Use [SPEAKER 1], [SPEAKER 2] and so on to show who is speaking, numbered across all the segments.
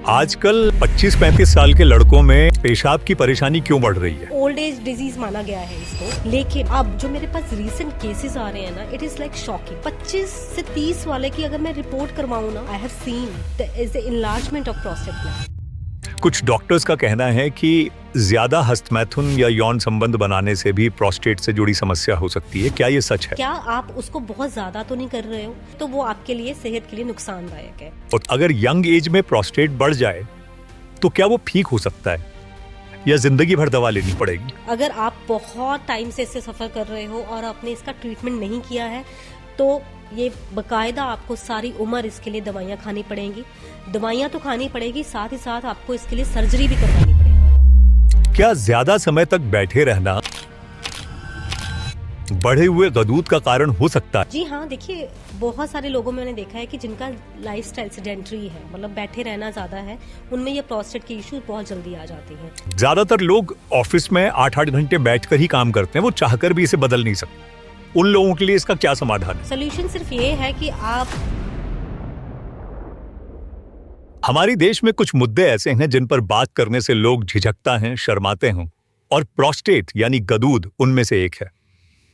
[SPEAKER 1] आजकल 25-35 साल के लड़कों में पेशाब की परेशानी क्यों बढ़ रही है?
[SPEAKER 2] ओल्ड एज डिजीज माना गया है इसको, लेकिन अब जो मेरे पास रीसेंट केसेस आ रहे हैं ना, इट इज लाइक शॉकिंग। 25 से 30 वाले की अगर मैं रिपोर्ट करवाऊँ ना, आई have seen the is the enlargement of prostate gland.
[SPEAKER 1] कुछ डॉक्टर्स का कहना है कि ज्यादा हस्तमैथुन या यौन संबंध बनाने से भी प्रोस्टेट से जुड़ी समस्या हो सकती है। क्या ये सच है?
[SPEAKER 2] क्या आप उसको बहुत ज्यादा तो नहीं कर रहे हो, तो वो आपके लिए सेहत के लिए नुकसानदायक है।
[SPEAKER 1] और अगर यंग एज में प्रोस्टेट बढ़ जाए तो क्या वो ठीक हो सकता है या जिंदगी भर दवा लेनी पड़ेगी?
[SPEAKER 2] अगर आप बहुत टाइम से इससे सफर कर रहे हो और आपने इसका ट्रीटमेंट नहीं किया है, तो ये बकायदा आपको सारी उम्र इसके लिए दवाइयाँ खानी पड़ेंगी। दवाइयाँ तो खानी पड़ेगी, साथ ही साथ आपको इसके लिए सर्जरी भी करवानी पड़ेगी।
[SPEAKER 1] क्या ज्यादा समय तक बैठे रहना बढ़े हुए गदूद का कारण हो सकता है?
[SPEAKER 2] जी हाँ, देखिए बहुत सारे लोगों में मैंने देखा है कि जिनका लाइफस्टाइल सेडेंटरी है, मतलब बैठे रहना ज्यादा है, उनमें ये प्रोस्टेट के इश्यूज बहुत जल्दी आ जाती हैं।
[SPEAKER 1] ज्यादातर लोग ऑफिस में 8-8 घंटे बैठकर ही काम करते हैं, वो चाहकर भी इसे बदल नहीं सकते। उन लोगों के लिए इसका क्या समाधान है?
[SPEAKER 2] सोल्यूशन सिर्फ ये है कि आप
[SPEAKER 1] हमारे देश में कुछ मुद्दे ऐसे हैं जिन पर बात करने से लोग झिझकता हैं, शर्माते हैं, और प्रोस्टेट यानी गदूद उनमें से एक है।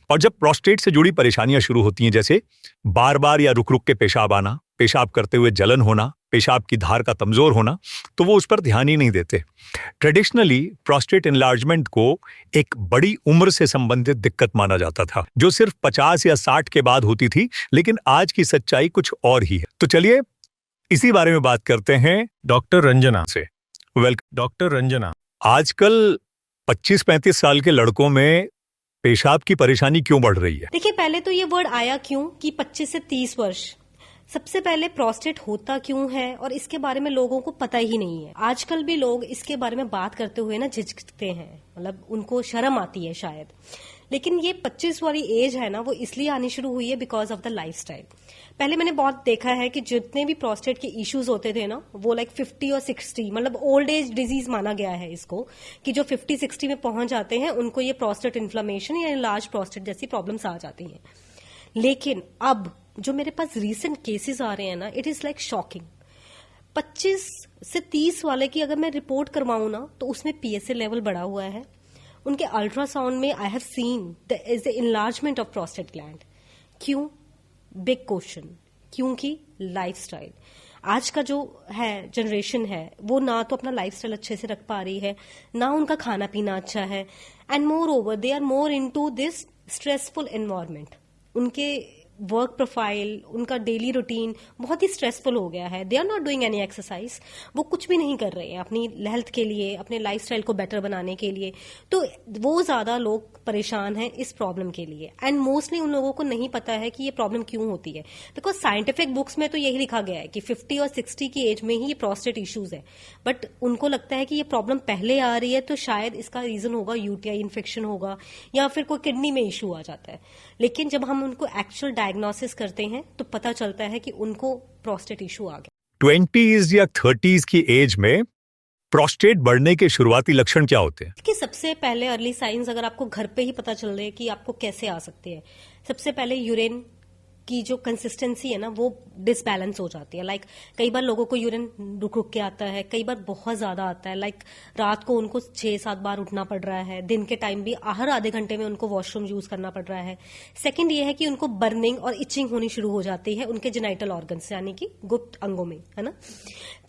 [SPEAKER 1] और जब प्रोस्टेट से जुड़ी परेशानियां शुरू होती हैं, जैसे बार बार या रुक रुक के पेशाब आना, पेशाब करते हुए जलन होना, पेशाब की धार का कमजोर होना, तो वो उस पर ध्यान ही नहीं देते। ट्रेडिशनली प्रोस्टेट एनलार्जमेंट को एक बड़ी उम्र से संबंधित दिक्कत माना जाता था, जो सिर्फ 50 या 60 के बाद होती थी, लेकिन आज की सच्चाई कुछ और ही है। तो चलिए इसी बारे में बात करते हैं
[SPEAKER 3] डॉक्टर रंजना
[SPEAKER 1] से। Welcome
[SPEAKER 3] doctor Ranjana.
[SPEAKER 1] आजकल 25-35 साल के लड़कों में पेशाब की परेशानी क्यों बढ़ रही है?
[SPEAKER 2] देखिए, पहले तो ये वर्ड आया क्यों कि 25 से 30 वर्ष। सबसे पहले प्रोस्टेट होता क्यों है और इसके बारे में लोगों को पता ही नहीं है। आजकल भी लोग इसके बारे में बात करते हुए ना झिझकते हैं, मतलब उनको शर्म आती है शायद। लेकिन ये 25 वाली एज है ना, वो इसलिए आनी शुरू हुई है बिकॉज ऑफ द लाइफस्टाइल। पहले मैंने बहुत देखा है कि जितने भी प्रोस्टेट के इश्यूज होते थे ना, वो लाइक 50 और 60, मतलब ओल्ड एज डिजीज माना गया है इसको, कि जो 50-60 में पहुंच जाते हैं उनको ये प्रोस्टेट इन्फ्लेमेशन या लार्ज प्रोस्टेट जैसी प्रॉब्लम्स आ जाती हैं। लेकिन अब जो मेरे पास रीसेंट केसेस आ रहे हैं ना, इट इज लाइक शॉकिंग। 25 से 30 वाले की अगर मैं रिपोर्ट करवाऊं ना, तो उसमें पीएसए लेवल बढ़ा हुआ है। उनके अल्ट्रासाउंड में I have seen the is the enlargement of prostate gland. क्यों? Big question. क्योंकि लाइफस्टाइल। आज का जो है जनरेशन है, वो ना तो अपना लाइफस्टाइल अच्छे से रख पा रही है, ना उनका खाना पीना अच्छा है, and moreover they are more into this stressful environment. उनके वर्क प्रोफाइल, उनका डेली रूटीन बहुत ही स्ट्रेसफुल हो गया है। They are not doing any exercise. वो कुछ भी नहीं कर रहे हैं अपनी हेल्थ के लिए, अपने लाइफस्टाइल को बेटर बनाने के लिए। तो वो ज्यादा लोग परेशान हैं इस प्रॉब्लम के लिए, एंड मोस्टली उन लोगों को नहीं पता है कि ये प्रॉब्लम क्यों होती है। बिकॉज साइंटिफिक बुक्स में तो यही लिखा गया है कि 50 और 60 की एज में ही ये प्रोस्टेट इश्यूज है, बट उनको लगता है कि ये प्रॉब्लम पहले आ रही है, तो शायद इसका रीजन होगा यूटीआई इन्फेक्शन होगा, या फिर कोई किडनी में इश्यू आ जाता है। लेकिन जब हम उनको एक्चुअल डायग्नोसिस करते हैं, तो पता चलता है कि उनको प्रोस्टेट इशू आ गया।
[SPEAKER 1] 20s या 30s की एज में प्रोस्टेट बढ़ने के शुरुआती लक्षण क्या होते हैं?
[SPEAKER 2] कि सबसे पहले अर्ली साइंस अगर आपको घर पे ही पता चल रहे कि आपको कैसे आ सकते हैं, सबसे पहले यूरिन की जो कंसिस्टेंसी है ना, वो डिसबैलेंस हो जाती है। लाइक कई बार लोगों को यूरिन रुक रुक के आता है, कई बार बहुत ज्यादा आता है। लाइक रात को उनको 6-7 बार उठना पड़ रहा है, दिन के टाइम भी हर आधे घंटे में उनको वॉशरूम यूज करना पड़ रहा है। सेकंड ये है कि उनको बर्निंग और इचिंग होनी शुरू हो जाती है उनके जेनाइटल ऑर्गन से, यानी कि गुप्त अंगों में, है ना।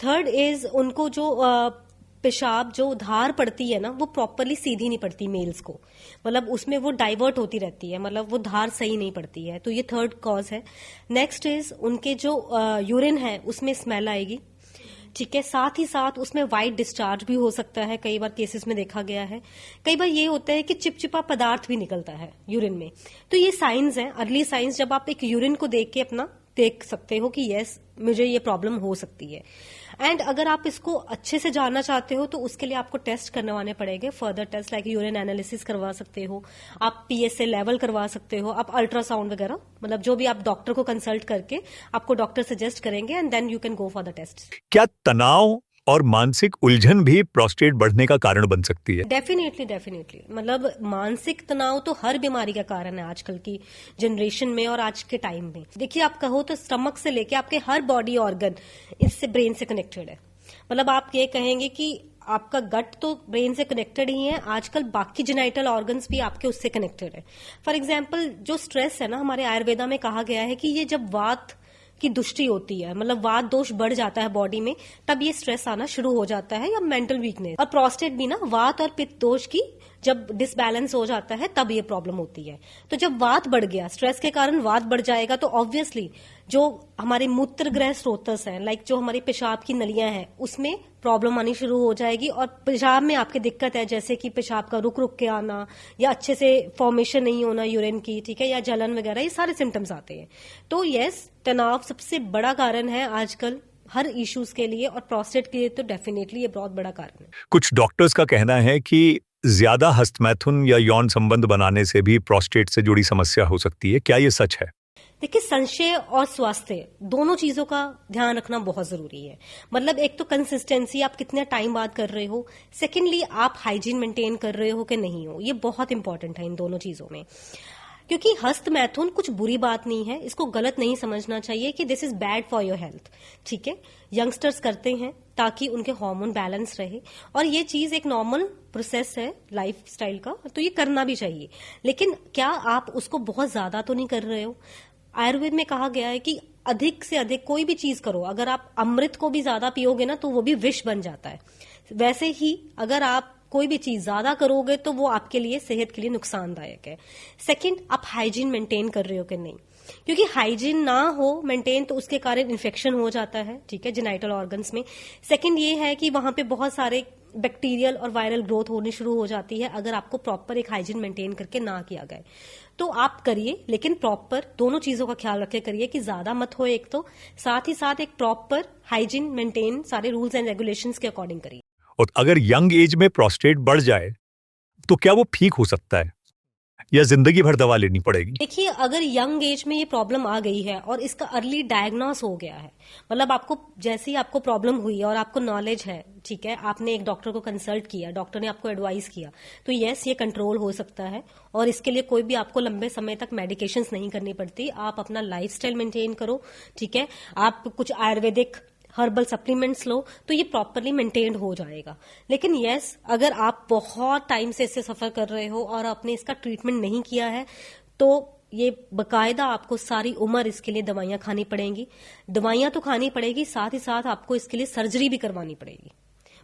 [SPEAKER 2] थर्ड इज उनको जो पेशाब जो धार पड़ती है ना, वो प्रॉपरली सीधी नहीं पड़ती मेल्स को, मतलब उसमें वो डाइवर्ट होती रहती है, मतलब वो धार सही नहीं पड़ती है। तो ये थर्ड कॉज है। नेक्स्ट इज उनके जो यूरिन है उसमें स्मेल आएगी, ठीक है। साथ ही साथ उसमें वाइट डिस्चार्ज भी हो सकता है, कई बार केसेस में देखा गया है। कई बार ये होता है कि चिपचिपा पदार्थ भी निकलता है यूरिन में। तो ये साइंस है, अर्ली साइंस, जब आप एक यूरिन को देख के अपना देख सकते हो कि यस, मुझे ये प्रॉब्लम हो सकती है। एंड अगर आप इसको अच्छे से जानना चाहते हो, तो उसके लिए आपको टेस्ट करवाने पड़ेंगे, further taste like urine analysis करवा सकते हो आप, पीएसए लेवल करवा सकते हो आप, अल्ट्रासाउंड वगैरह, मतलब जो भी आप डॉक्टर को कंसल्ट करके आपको डॉक्टर सजेस्ट करेंगे, and then you can go for the test.
[SPEAKER 1] क्या तनाव और मानसिक उलझन भी प्रोस्टेट बढ़ने का कारण बन सकती है?
[SPEAKER 2] डेफिनेटली, मतलब मानसिक तनाव तो हर बीमारी का कारण है आजकल की जनरेशन में और आज के टाइम में। देखिए, आप कहो तो स्टमक से लेके आपके हर बॉडी ऑर्गन इससे, ब्रेन से कनेक्टेड है। मतलब आप ये कहेंगे कि आपका गट तो ब्रेन से कनेक्टेड ही है, आजकल बाकी जेनाइटल ऑर्गन्स भी आपके उससे कनेक्टेड है। फॉर एग्जाम्पल जो स्ट्रेस है ना, हमारे आयुर्वेदा में कहा गया है कि ये जब वात की दुष्टि होती है, मतलब वात दोष बढ़ जाता है बॉडी में, तब ये स्ट्रेस आना शुरू हो जाता है, या मेंटल वीकनेस। और प्रोस्टेट भी ना वात और पित्त दोष की जब डिसबैलेंस हो जाता है तब ये प्रॉब्लम होती है। तो जब वात बढ़ गया, स्ट्रेस के कारण वात बढ़ जाएगा, तो ऑब्वियसली जो हमारे मूत्र ग्रह स्रोतस हैं, लाइक जो हमारी पेशाब की नलियां हैं, उसमें प्रॉब्लम आनी शुरू हो जाएगी। और पेशाब में आपकी दिक्कत है, जैसे कि पेशाब का रुक रुक के आना, या अच्छे से फॉर्मेशन नहीं होना यूरिन की, ठीक है, या जलन वगैरह, ये सारे सिम्टम्स आते हैं। तो यस, तनाव सबसे बड़ा कारण है आजकल हर इश्यूज के लिए, और प्रोस्टेट के लिए तो डेफिनेटली ये बहुत बड़ा कारण है।
[SPEAKER 1] कुछ डॉक्टर्स का कहना है कि ज्यादा हस्तमैथुन या यौन संबंध बनाने से भी प्रोस्टेट से जुड़ी समस्या हो सकती है। क्या ये सच है?
[SPEAKER 2] देखिए, संशय और स्वास्थ्य दोनों चीजों का ध्यान रखना बहुत जरूरी है। मतलब एक तो कंसिस्टेंसी, आप कितने टाइम बाद कर रहे हो, सेकेंडली आप हाइजीन मेंटेन कर रहे हो कि नहीं हो, ये बहुत इंपॉर्टेंट है इन दोनों चीजों में। क्योंकि हस्त मैथुन कुछ बुरी बात नहीं है, इसको गलत नहीं समझना चाहिए कि this is bad for your health, ठीक है। यंगस्टर्स करते हैं ताकि उनके हार्मोन बैलेंस रहे, और ये चीज एक नॉर्मल प्रोसेस है लाइफ स्टाइल का, तो ये करना भी चाहिए। लेकिन क्या आप उसको बहुत ज्यादा तो नहीं कर रहे हो? आयुर्वेद में कहा गया है कि अधिक से अधिक कोई भी चीज करो, अगर आप अमृत को भी ज्यादा पियोगे ना तो वो भी विष बन जाता है। वैसे ही अगर आप कोई भी चीज ज्यादा करोगे तो वो आपके लिए, सेहत के लिए नुकसानदायक है। सेकंड, आप हाइजीन मेंटेन कर रहे हो कि नहीं, क्योंकि हाइजीन ना हो मेंटेन तो उसके कारण इन्फेक्शन हो जाता है, ठीक है, जेनाइटल ऑर्गन्स में। सेकंड ये है कि वहां पे बहुत सारे बैक्टीरियल और वायरल ग्रोथ होनी शुरू हो जाती है अगर आपको प्रॉपर एक हाइजीन मेंटेन करके ना किया गया। तो आप करिए, लेकिन प्रॉपर दोनों चीजों का ख्याल रखे करिए कि ज्यादा मत हो एक तो, साथ ही साथ एक प्रॉपर हाइजीन मेंटेन सारे रूल्स एंड रेगुलेशंस के अकॉर्डिंग करिए।
[SPEAKER 1] और अगर यंग एज में प्रोस्टेट बढ़ जाए तो क्या वो ठीक हो सकता है या जिंदगी भर दवा लेनी पड़ेगी?
[SPEAKER 2] देखिए, अगर यंग एज में ये प्रॉब्लम आ गई है और इसका अर्ली डायग्नोस हो गया है, मतलब आपको जैसे ही आपको प्रॉब्लम हुई और आपको नॉलेज है, ठीक है, आपने एक डॉक्टर को कंसल्ट किया, डॉक्टर ने आपको एडवाइस किया, तो यस, ये कंट्रोल हो सकता है। और इसके लिए कोई भी आपको लंबे समय तक मेडिकेशंस नहीं करनी पड़ती। आप अपना लाइफस्टाइल मेंटेन करो, ठीक है, आप कुछ आयुर्वेदिक हर्बल सप्लीमेंट्स लो तो ये प्रॉपरली मेंटेन्ड हो जाएगा। लेकिन यस, अगर आप बहुत टाइम से इससे सफर कर रहे हो और आपने इसका ट्रीटमेंट नहीं किया है, तो ये बकायदा आपको सारी उम्र इसके लिए दवाइयां खानी पड़ेंगी। दवाइयां तो खानी पड़ेगी, साथ ही साथ आपको इसके लिए सर्जरी भी करवानी पड़ेगी।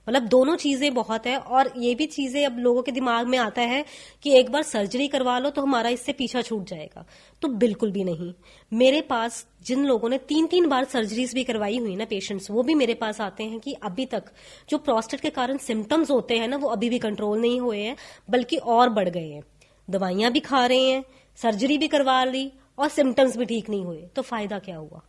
[SPEAKER 2] मतलब दोनों चीजें बहुत है। और ये भी चीजें अब लोगों के दिमाग में आता है कि एक बार सर्जरी करवा लो तो हमारा इससे पीछा छूट जाएगा, तो बिल्कुल भी नहीं। मेरे पास जिन लोगों ने 3-3 बार सर्जरीज भी करवाई हुई ना पेशेंट्स, वो भी मेरे पास आते हैं कि अभी तक जो प्रोस्टेट के कारण सिम्टम्स होते हैं ना, वो अभी भी कंट्रोल नहीं हुए हैं, बल्कि और बढ़ गए हैं। दवाइयां भी खा रहे हैं, सर्जरी भी करवा ली और सिम्टम्स भी ठीक नहीं हुए, तो फायदा क्या हुआ?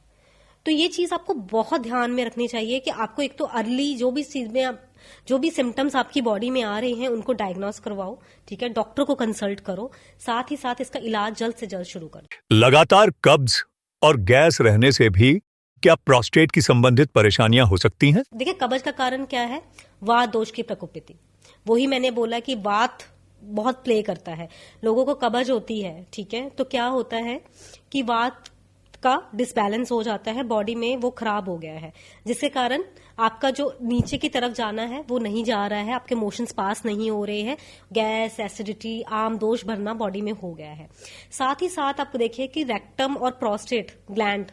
[SPEAKER 2] तो ये चीज आपको बहुत ध्यान में रखनी चाहिए कि आपको एक तो अर्ली जो भी चीज में आप, जो भी सिम्टम्स आपकी बॉडी में आ रहे हैं उनको डायग्नोस करवाओ, ठीक है, डॉक्टर को कंसल्ट करो, साथ ही साथ इसका इलाज जल्द से जल्द शुरू करो।
[SPEAKER 1] लगातार कब्ज और गैस रहने से भी क्या प्रोस्टेट की संबंधित परेशानियां हो सकती हैं?
[SPEAKER 2] देखिए, कब्ज का कारण क्या है? वात दोष की प्रकोपिति। वही मैंने बोला कि वात बहुत प्ले करता है। लोगों को कब्ज होती है, ठीक है, तो क्या होता है कि वात का डिसबैलेंस हो जाता है बॉडी में, वो खराब हो गया है, जिसके कारण आपका जो नीचे की तरफ जाना है वो नहीं जा रहा है, आपके मोशंस पास नहीं हो रहे हैं, गैस, एसिडिटी, आम दोष भरना बॉडी में हो गया है। साथ ही साथ आप देखिए कि रेक्टम और प्रोस्टेट ग्लैंड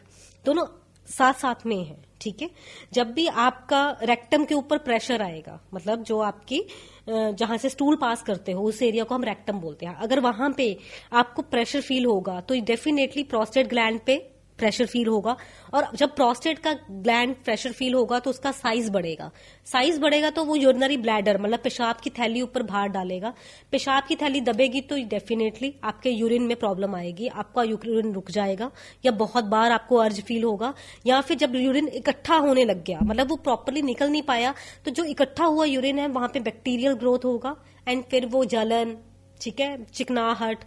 [SPEAKER 2] दोनों साथ साथ में है, ठीक है। जब भी आपका रेक्टम के ऊपर प्रेशर आएगा, मतलब जो आपकी जहां से स्टूल पास करते हो उस एरिया को हम रेक्टम बोलते हैं, अगर वहां पे आपको प्रेशर फील होगा तो डेफिनेटली प्रोस्टेट ग्लैंड पे प्रेशर फील होगा। और जब प्रोस्टेट का ग्लैंड प्रेशर फील होगा तो उसका साइज बढ़ेगा। साइज बढ़ेगा तो वो यूरिनरी ब्लैडर, मतलब पेशाब की थैली ऊपर भार डालेगा। पेशाब की थैली दबेगी तो डेफिनेटली आपके यूरिन में प्रॉब्लम आएगी, आपका यूरिन रुक जाएगा, या बहुत बार आपको अर्ज फील होगा। या फिर जब यूरिन इकट्ठा होने लग गया, मतलब वो प्रॉपरली निकल नहीं पाया, तो जो इकट्ठा हुआ यूरिन है वहां पे बैक्टीरियल ग्रोथ होगा, एंड फिर वो जलन, ठीक है, चिकनाहट,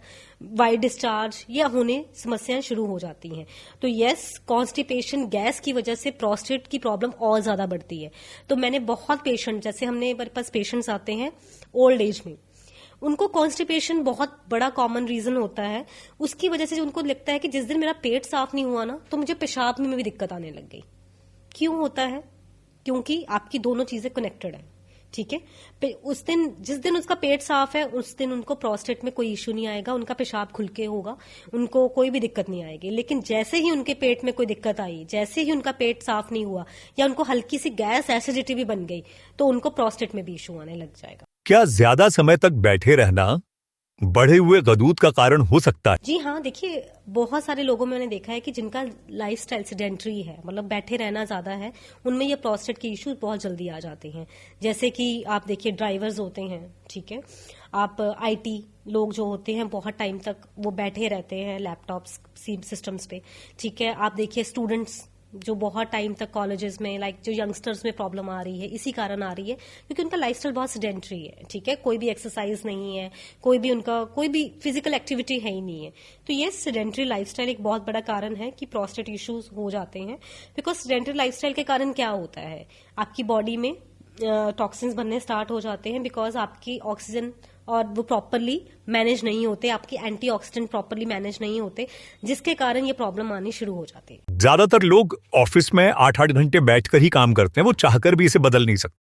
[SPEAKER 2] वाइट डिस्चार्ज, या होने समस्याएं शुरू हो जाती हैं। तो यस, कॉन्स्टिपेशन, गैस की वजह से प्रोस्टेट की प्रॉब्लम और ज्यादा बढ़ती है। तो मैंने बहुत पेशेंट, जैसे हमने मेरे पास पेशेंट्स आते हैं ओल्ड एज में, उनको कॉन्स्टिपेशन बहुत बड़ा कॉमन रीजन होता है। उसकी वजह से उनको लगता है कि जिस दिन मेरा पेट साफ नहीं हुआ ना तो मुझे पेशाब में भी दिक्कत आने लग गई। क्यों होता है? क्योंकि आपकी दोनों चीजें कनेक्टेड है, ठीक है। उस दिन, जिस दिन उसका पेट साफ है, उस दिन उनको प्रोस्टेट में कोई इश्यू नहीं आएगा, उनका पेशाब खुल के होगा, उनको कोई भी दिक्कत नहीं आएगी। लेकिन जैसे ही उनके पेट में कोई दिक्कत आई, जैसे ही उनका पेट साफ नहीं हुआ या उनको हल्की सी गैस एसिडिटी भी बन गई, तो उनको प्रोस्टेट में भी इश्यू आने लग जाएगा।
[SPEAKER 1] क्या ज्यादा समय तक बैठे रहना बढ़े हुए गदूद का कारण हो सकता है?
[SPEAKER 2] जी हाँ, देखिए बहुत सारे लोगों में मैंने देखा है कि जिनका लाइफस्टाइल सेडेंटरी है, मतलब बैठे रहना ज्यादा है, उनमें ये प्रोस्टेट के इश्यूज बहुत जल्दी आ जाते हैं। जैसे कि आप देखिए ड्राइवर्स होते हैं, ठीक है, आप आईटी लोग जो होते हैं बहुत टाइम तक वो बैठे रहते हैं लैपटॉप्स सिस्टम्स पे, ठीक है। आप देखिए स्टूडेंट्स जो बहुत टाइम तक कॉलेजेस में, लाइक जो यंगस्टर्स में प्रॉब्लम आ रही है, इसी कारण आ रही है क्योंकि उनका लाइफस्टाइल बहुत सेडेंटरी है, ठीक है। कोई भी एक्सरसाइज नहीं है, कोई भी फिजिकल एक्टिविटी है ही नहीं है। तो ये सेडेंटरी लाइफस्टाइल एक बहुत बड़ा कारण है कि प्रोस्टेट इश्यूज हो जाते हैं। बिकॉज सेडेंटरी लाइफस्टाइल के कारण क्या होता है, आपकी बॉडी में टॉक्सिन्स बनने स्टार्ट हो जाते हैं, बिकॉज आपकी ऑक्सीजन और वो प्रॉपरली मैनेज नहीं होते, आपके एंटीऑक्सीडेंट प्रॉपरली मैनेज नहीं होते, जिसके कारण ये प्रॉब्लम आनी शुरू हो जाती है।
[SPEAKER 1] ज्यादातर लोग ऑफिस में 8-8 घंटे बैठकर ही काम करते हैं, वो चाहकर भी इसे बदल नहीं सकते।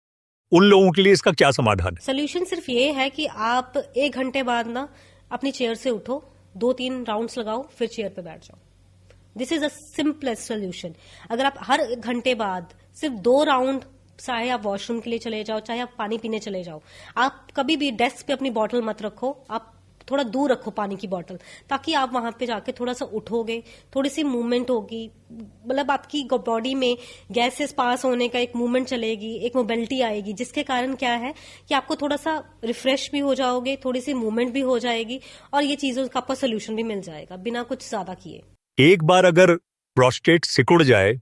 [SPEAKER 1] उन लोगों के लिए इसका क्या समाधान है?
[SPEAKER 2] सोल्यूशन सिर्फ ये है कि आप 1 घंटे बाद ना अपनी चेयर से उठो, 2-3 राउंड्स लगाओ, फिर चेयर पे बैठ जाओ। This is a simplest solution. अगर आप हर घंटे बाद सिर्फ 2 राउंड, चाहे आप वॉशरूम के लिए चले जाओ, चाहे आप पानी पीने चले जाओ, आप कभी भी डेस्क पे अपनी बॉटल मत रखो, आप थोड़ा दूर रखो पानी की बॉटल, ताकि आप वहां पे जाके थोड़ा सा उठोगे, थोड़ी सी मूवमेंट होगी, मतलब आपकी बॉडी में गैसेस पास होने का एक मूवमेंट चलेगी, एक मोबिलिटी आएगी, जिसके कारण क्या है कि आपको थोड़ा सा रिफ्रेश भी हो जाओगे, थोड़ी सी मूवमेंट भी हो जाएगी और ये चीजों का आपको सोल्यूशन भी मिल जाएगा बिना कुछ ज्यादा किए।
[SPEAKER 1] एक बार अगर प्रोस्टेट सिकुड़ जाए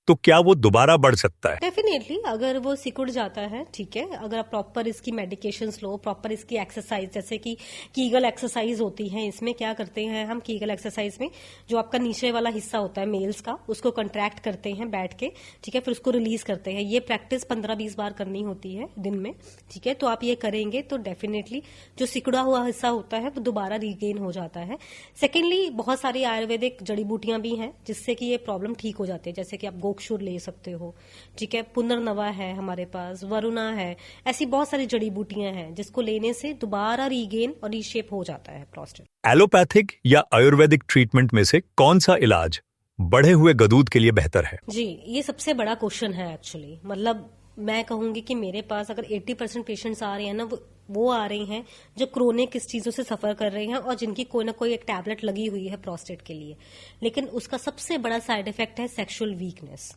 [SPEAKER 1] तो क्या वो दोबारा बढ़ सकता है?
[SPEAKER 2] डेफिनेटली, अगर वो सिकुड़ जाता है, ठीक है, अगर आप प्रॉपर इसकी मेडिकेशंस लो, प्रॉपर इसकी एक्सरसाइज, जैसे कि कीगल एक्सरसाइज होती है, इसमें क्या करते हैं हम, कीगल एक्सरसाइज में जो आपका नीचे वाला हिस्सा होता है मेल्स का, उसको कंट्रैक्ट करते हैं बैठ के, ठीक है, फिर उसको रिलीज करते हैं। ये प्रैक्टिस 15-20 बार करनी होती है दिन में, ठीक है। तो आप ये करेंगे तो डेफिनेटली जो सिकुड़ा हुआ हिस्सा होता है वो दोबारा रिगेन हो जाता है। सेकेंडली, बहुत सारी आयुर्वेदिक जड़ी बूटियां भी हैं जिससे कि ये प्रॉब्लम ठीक हो जाती है, जैसे कि आप गोक्षुर ले सकते हो, ठीक है, पुनर्नवा है हमारे पास, वरुणा है, ऐसी बहुत सारी जड़ी बूटियां हैं जिसको लेने से दोबारा रीगेन और रीशेप हो जाता है प्रोस्टेट।
[SPEAKER 1] एलोपैथिक या आयुर्वेदिक ट्रीटमेंट में से कौन सा इलाज बढ़े हुए गदूद के लिए बेहतर है?
[SPEAKER 2] जी, ये सबसे बड़ा क्वेश्चन है एक्चुअली। मतलब मैं कहूंगी कि मेरे पास अगर 80% पेशेंट्स आ रहे हैं ना, वो आ रहे हैं जो क्रोनिक किस चीजों से सफर कर रहे हैं और जिनकी कोई ना कोई एक टैबलेट लगी हुई है प्रोस्टेट के लिए, लेकिन उसका सबसे बड़ा साइड इफेक्ट है सेक्सुअल वीकनेस,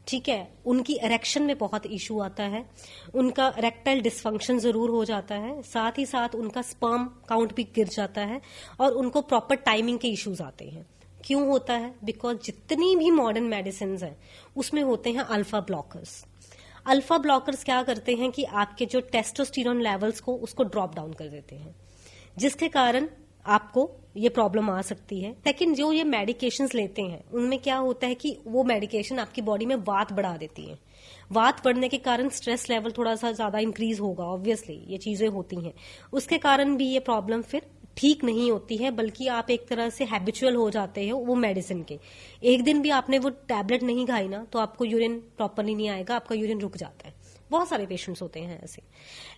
[SPEAKER 2] ठीक है। उनकी इरेक्शन में बहुत इशू आता है, उनका इरेक्टाइल डिसफंक्शन जरूर हो जाता है, साथ ही साथ उनका स्पर्म काउंट भी गिर जाता है और उनको प्रॉपर टाइमिंग के इश्यूज आते हैं। क्यों होता है? बिकॉज जितनी भी मॉडर्न मेडिसिन हैं उसमें होते हैं अल्फा ब्लॉकर्स। अल्फा ब्लॉकर्स क्या करते हैं कि आपके जो टेस्टोस्टेरोन लेवल्स को उसको ड्रॉप डाउन कर देते हैं, जिसके कारण आपको ये प्रॉब्लम आ सकती है। लेकिन जो ये मेडिकेशंस लेते हैं उनमें क्या होता है कि वो मेडिकेशन आपकी बॉडी में वात बढ़ा देती है। वात बढ़ने के कारण स्ट्रेस लेवल थोड़ा सा ज्यादा इंक्रीज होगा, ऑब्वियसली ये चीजें होती हैं, उसके कारण भी ये प्रॉब्लम फिर ठीक नहीं होती है, बल्कि आप एक तरह से हैबिचुअल हो जाते हो वो मेडिसिन के। एक दिन भी आपने वो टैबलेट नहीं खाई ना तो आपको यूरिन प्रॉपरली नहीं आएगा, आपका यूरिन रुक जाता है। बहुत सारे पेशेंट्स होते हैं ऐसे।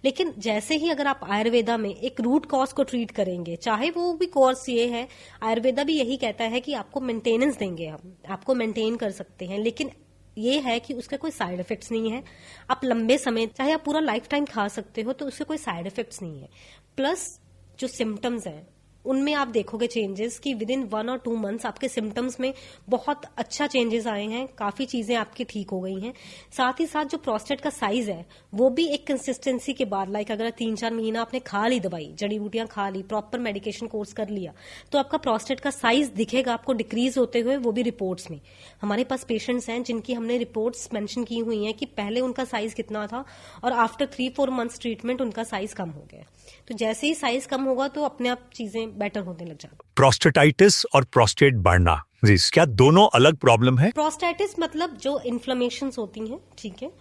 [SPEAKER 2] लेकिन जैसे ही अगर आप आयुर्वेदा में एक रूट कॉज को ट्रीट करेंगे, चाहे वो भी कोर्स ये है, आयुर्वेदा भी यही कहता है कि आपको मेंटेनेंस देंगे, हम आपको मेंटेन कर सकते हैं, लेकिन ये है कि उसका कोई साइड इफेक्ट्स नहीं है। आप लंबे समय, चाहे आप पूरा लाइफ टाइम खा सकते हो, तो उसके कोई साइड इफेक्ट्स नहीं है। प्लस जो सिम्टम्स हैं उनमें आप देखोगे चेंजेस कि विद इन 1 और 2 मंथ्स आपके सिम्टम्स में बहुत अच्छा चेंजेस आए हैं, काफी चीजें आपकी ठीक हो गई हैं। साथ ही साथ जो प्रोस्टेट का साइज है वो भी एक कंसिस्टेंसी के बाद, लाइक अगर 3-4 महीना आपने खा ली दवाई, जड़ी बूटियां खा ली, प्रॉपर मेडिकेशन कोर्स कर लिया, तो आपका प्रोस्टेट का साइज दिखेगा आपको डिक्रीज होते हुए, वो भी रिपोर्ट्स में। हमारे पास पेशेंट्स हैं जिनकी हमने रिपोर्ट्स मेंशन की हुई हैं कि पहले उनका साइज कितना था और आफ्टर 3-4 मंथ्स ट्रीटमेंट उनका साइज कम हो गया। तो जैसे ही साइज कम होगा तो अपने आप चीजें बेटर होने लग जाती।
[SPEAKER 1] प्रोस्टेटाइटिस और प्रोस्टेट बढ़ना, जी क्या दोनों अलग प्रॉब्लम है?
[SPEAKER 2] प्रोस्टेटिस मतलब जो इन्फ्लेमेशन होती हैं, ठीक है,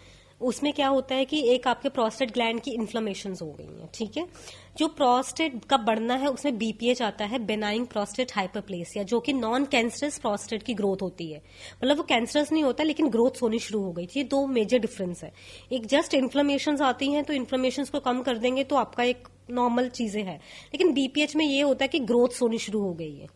[SPEAKER 2] उसमें क्या होता है कि एक आपके प्रोस्टेट ग्लैंड की इन्फ्लेमेशंस हो गई हैं, ठीक है। जो प्रोस्टेट का बढ़ना है उसमें बीपीएच आता है, बेनाइंग प्रोस्टेट हाइपरप्लेसिया, जो कि नॉन कैंसरस प्रोस्टेट की ग्रोथ होती है। मतलब वो कैंसरस नहीं होता लेकिन ग्रोथ होनी शुरू हो गई थी। ये दो मेजर डिफरेंस है। एक जस्ट इन्फ्लेमेशंस आती हैं तो इन्फ्लेमेशंस को कम कर देंगे तो आपका एक नॉर्मल चीजें है, लेकिन बीपीएच में ये होता है कि ग्रोथ होनी शुरू हो गई है।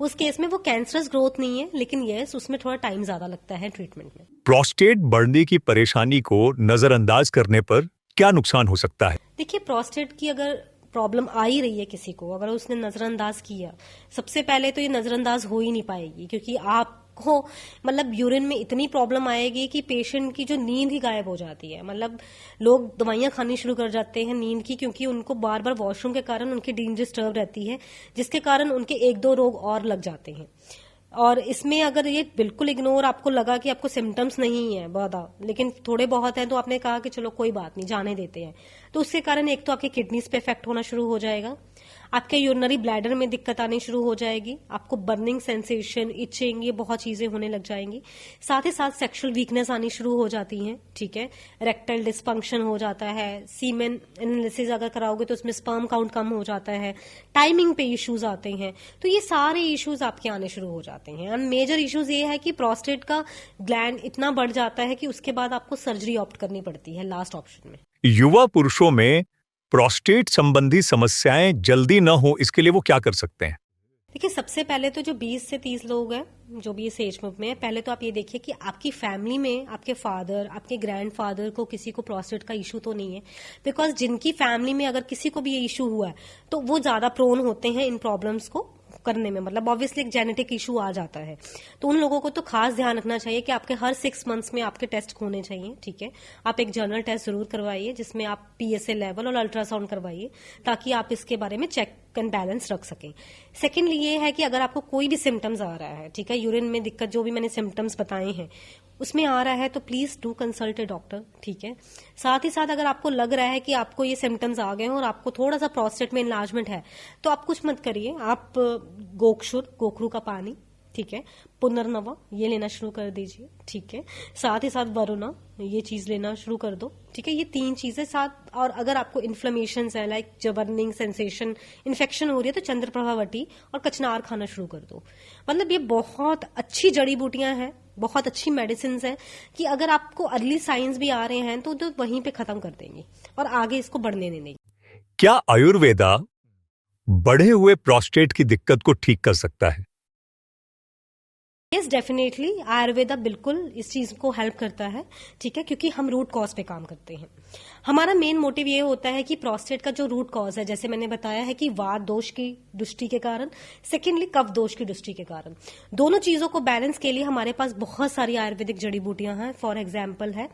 [SPEAKER 2] उस केस में वो कैंसरस ग्रोथ नहीं है, लेकिन यस उसमें थोड़ा टाइम ज्यादा लगता है ट्रीटमेंट में।
[SPEAKER 1] प्रोस्टेट बढ़ने की परेशानी को नजरअंदाज करने पर क्या नुकसान हो सकता है?
[SPEAKER 2] देखिए, प्रोस्टेट की अगर प्रॉब्लम आ ही रही है किसी को, अगर उसने नजरअंदाज किया, सबसे पहले तो ये नजरअंदाज हो ही नहीं पाएगी, क्योंकि आपको मतलब यूरिन में इतनी प्रॉब्लम आएगी कि पेशेंट की जो नींद ही गायब हो जाती है। मतलब लोग दवाइयां खानी शुरू कर जाते हैं नींद की, क्योंकि उनको बार बार वॉशरूम के कारण उनकी नींद डिस्टर्ब रहती है, जिसके कारण उनके एक दो रोग और लग जाते हैं। और इसमें अगर ये बिल्कुल इग्नोर आपको लगा कि आपको सिम्टम्स नहीं है ज्यादा, लेकिन थोड़े बहुत हैं, तो आपने कहा कि चलो कोई बात नहीं, जाने देते हैं, तो उसके कारण एक तो आपके किडनीज पे इफेक्ट होना शुरू हो जाएगा, आपके यूरिनरी ब्लैडर में दिक्कत आनी शुरू हो जाएगी, आपको बर्निंग सेंसेशन, इचिंग, ये बहुत चीजें होने लग जाएंगी। साथ ही साथ सेक्सुअल वीकनेस आनी शुरू हो जाती है, ठीक है। रेक्टल डिस्फंक्शन हो जाता है, सीमेन एनालिसिस अगर कराओगे तो उसमें स्पर्म काउंट कम हो जाता है, टाइमिंग पे इश्यूज आते हैं। तो ये सारे इश्यूज आपके आने शुरू हो जाते हैं। और मेजर इश्यूज ये है कि प्रोस्टेट का ग्लैंड इतना बढ़ जाता है कि उसके बाद आपको सर्जरी ऑप्ट करनी पड़ती है लास्ट ऑप्शन में।
[SPEAKER 1] युवा पुरुषों में प्रोस्टेट संबंधी समस्याएं जल्दी न हो, इसके लिए वो क्या कर सकते हैं?
[SPEAKER 2] देखिए, सबसे पहले तो जो 20 से 30 लोग हैं जो भी इस एज ग्रुप में है, पहले तो आप ये देखिए कि आपकी फैमिली में आपके फादर, आपके ग्रैंडफादर को किसी को प्रोस्टेट का इशू तो नहीं है। बिकॉज जिनकी फैमिली में अगर किसी को भी ये इशू हुआ है तो वो ज्यादा प्रोन होते हैं इन प्रॉब्लम्स को करने में। मतलब ऑब्वियसली एक जेनेटिक इशू आ जाता है, तो उन लोगों को तो खास ध्यान रखना चाहिए कि आपके हर 6 मंथ्स में आपके टेस्ट होने चाहिए, ठीक है। आप एक जनरल टेस्ट जरूर करवाइए जिसमें आप पीएसए लेवल और अल्ट्रासाउंड करवाइए, ताकि आप इसके बारे में चेक एंड बैलेंस रख सकें। सेकेंडली ये है कि अगर आपको कोई भी सिम्टम्स आ रहा है, ठीक है, यूरिन में दिक्कत, जो भी मैंने सिम्टम्स बताए हैं उसमें आ रहा है, तो please do consult A doctor, ठीक है। साथ ही साथ अगर आपको लग रहा है कि आपको ये सिम्टम्स आ गए हैं और आपको थोड़ा सा प्रोस्टेट में इनलार्जमेंट है, तो आप कुछ मत करिए, आप गोक्षुर, गोखरू का पानी, ठीक है, पुनर्नवा, ये लेना शुरू कर दीजिए, ठीक है। साथ ही साथ वरुणा, ये चीज लेना शुरू कर दो, ठीक है। ये 3 चीजें साथ। और अगर आपको इन्फ्लेमेशन है, लाइक जबर्निंग सेंसेशन, इन्फेक्शन हो रही है, तो चंद्रप्रभावटी और कचनार खाना शुरू कर दो। मतलब ये बहुत अच्छी जड़ी बूटियां हैं, बहुत अच्छी मेडिसिन है कि अगर आपको अर्ली साइंस भी आ रहे हैं तो वहीं पे खत्म कर देंगे और आगे इसको बढ़ने नहीं देंगे।
[SPEAKER 1] क्या आयुर्वेदा बढ़े हुए प्रोस्टेट की दिक्कत को ठीक कर सकता है?
[SPEAKER 2] यस, डेफिनेटली आयुर्वेदा बिल्कुल इस चीज को हेल्प करता है, ठीक है, क्योंकि हम रूट कॉज पे काम करते हैं। हमारा मेन मोटिव ये होता है कि प्रोस्टेट का जो रूट कॉज है, जैसे मैंने बताया है कि वात दोष की दृष्टि के कारण, सेकेंडली कफ दोष की दृष्टि के कारण, दोनों चीजों को बैलेंस के लिए हमारे पास बहुत सारी आयुर्वेदिक जड़ी बूटियां हैं। फॉर एग्जाम्पल है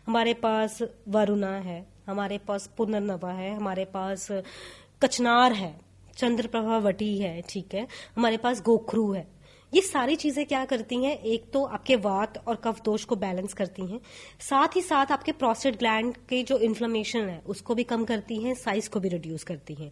[SPEAKER 2] हमारे पास वरुणा है, हमारे पास पुनर्नवा है, हमारे पास कचनार है, चंद्रप्रभावटी है, ठीक है, हमारे पास गोखरू है। ये सारी चीजें क्या करती हैं, एक तो आपके वात और कफ दोष को बैलेंस करती हैं, साथ ही साथ आपके प्रोस्टेट ग्लैंड के जो इन्फ्लेमेशन है उसको भी कम करती हैं, साइज को भी रिड्यूस करती हैं।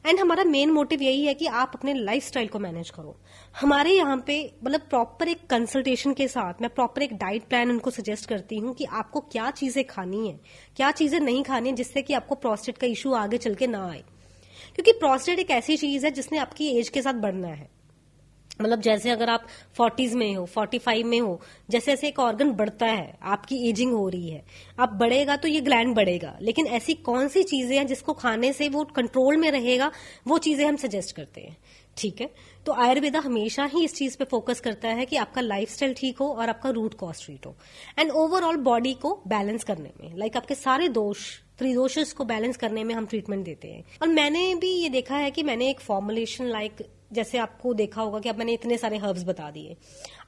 [SPEAKER 2] एंड हमारा मेन मोटिव यही है कि आप अपने लाइफस्टाइल को मैनेज करो। हमारे यहाँ पे मतलब प्रॉपर एक कंसल्टेशन के साथ मैं प्रॉपर एक डाइट प्लान उनको सजेस्ट करती हूँ कि आपको क्या चीजें खानी है, क्या चीजें नहीं खानी है, जिससे कि आपको प्रोस्टेट का इशू आगे चल के ना आए। क्योंकि प्रोस्टेट एक ऐसी चीज है जिसने आपकी एज के साथ बढ़ना है। मतलब जैसे अगर आप 40s में हो, 45 में हो, जैसे जैसे एक ऑर्गन बढ़ता है, आपकी एजिंग हो रही है, आप बढ़ेगा तो ये ग्लैंड बढ़ेगा। लेकिन ऐसी कौन सी चीजें हैं जिसको खाने से वो कंट्रोल में रहेगा, वो चीजें हम सजेस्ट करते हैं, ठीक है। तो आयुर्वेदा हमेशा ही इस चीज पे फोकस करता है कि आपका लाइफस्टाइल ठीक हो और आपका रूट कॉज ठीक हो, एंड ओवरऑल बॉडी को बैलेंस करने में, लाइक आपके सारे दोष, त्रिदोषस को बैलेंस करने में हम ट्रीटमेंट देते हैं। और मैंने भी ये देखा है कि मैंने एक फॉर्मुलेशन, लाइक जैसे आपको देखा होगा कि अब मैंने इतने सारे हर्ब्स बता दिए,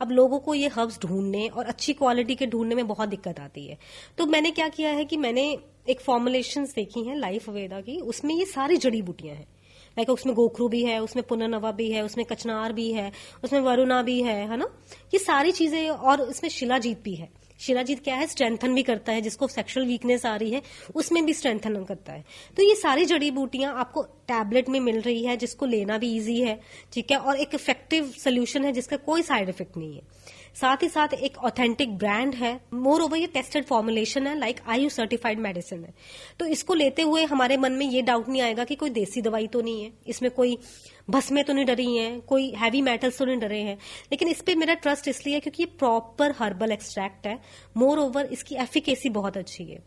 [SPEAKER 2] अब लोगों को ये हर्ब्स ढूंढने और अच्छी क्वालिटी के ढूंढने में बहुत दिक्कत आती है। तो मैंने क्या किया है कि मैंने एक फॉर्मुलेशन देखी है लाइफ वेदा की, उसमें ये सारी जड़ी बूटियां हैं, लाइक उसमें गोखरू भी है, उसमें पुनर्नवा भी है, उसमें कचनार भी है, उसमें वरुणा भी है ना, ये सारी चीजें। और इसमें शिलाजीत भी है। शिलाजीत क्या है, स्ट्रेंथन भी करता है, जिसको सेक्सुअल वीकनेस आ रही है उसमें भी स्ट्रेंथन करता है। तो ये सारी जड़ी बूटियां आपको टैबलेट में मिल रही है, जिसको लेना भी इजी है, ठीक है, और एक इफेक्टिव सोल्यूशन है जिसका कोई साइड इफेक्ट नहीं है। साथ ही साथ एक ऑथेंटिक ब्रांड है, मोर ओवर ये टेस्टेड फॉर्मुलेशन है, लाइक आयुष सर्टिफाइड मेडिसिन है। तो इसको लेते हुए हमारे मन में ये डाउट नहीं आएगा कि कोई देसी दवाई तो नहीं है, इसमें कोई भस्में तो नहीं डरी हैं, कोई हैवी मेटल्स तो नहीं डरे हैं। लेकिन इस पे मेरा ट्रस्ट इसलिए है क्योंकि ये प्रॉपर हर्बल एक्सट्रैक्ट है, मोर ओवर इसकी एफिकेसी बहुत अच्छी है।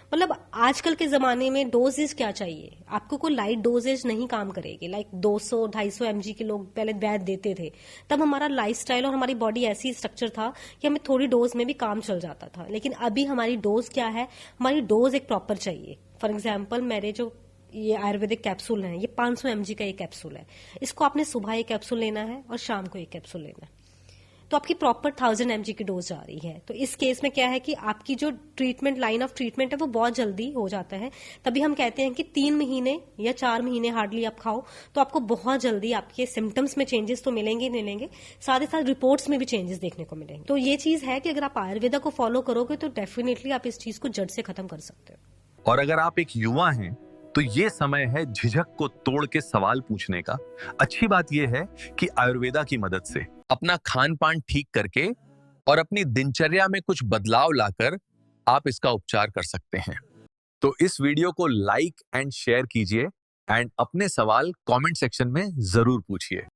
[SPEAKER 2] मतलब आजकल के जमाने में डोजेज क्या चाहिए आपको, कोई लाइट डोजेज नहीं काम करेगी। लाइक 200-250 mg के लोग पहले वैद देते थे, तब हमारा लाइफस्टाइल और हमारी बॉडी ऐसी स्ट्रक्चर था कि हमें थोड़ी डोज में भी काम चल जाता था। लेकिन अभी हमारी डोज क्या है, हमारी डोज एक प्रॉपर चाहिए। फॉर एग्जाम्पल मेरे जो ये आयुर्वेदिक कैप्सूल है, ये 500 mg का एक कैप्सूल है, इसको आपने सुबह एक कैप्सूल लेना है और शाम को एक कैप्सूल लेना है, तो आपकी प्रॉपर 1000 mg की डोज जा रही है। तो इस केस में क्या है कि आपकी जो ट्रीटमेंट, लाइन ऑफ ट्रीटमेंट है वो बहुत जल्दी हो जाता है। तभी हम कहते हैं कि 3 महीने या 4 महीने हार्डली आप खाओ तो आपको बहुत जल्दी आपके सिम्टम्स में चेंजेस तो मिलेंगे ही मिलेंगे, साथ ही साथ रिपोर्ट्स में भी चेंजेस देखने को मिलेंगे। तो ये चीज है कि अगर आप आयुर्वेदा को फॉलो करोगे तो डेफिनेटली आप इस चीज को जड़ से खत्म कर सकते हो।
[SPEAKER 3] और अगर आप एक युवा हैं तो ये समय है झिझक को तोड़ के सवाल पूछने का। अच्छी बात यह है कि आयुर्वेदा की मदद से अपना खान पान ठीक करके और अपनी दिनचर्या में कुछ बदलाव लाकर आप इसका उपचार कर सकते हैं। तो इस वीडियो को लाइक एंड शेयर कीजिए एंड अपने सवाल कमेंट सेक्शन में जरूर पूछिए।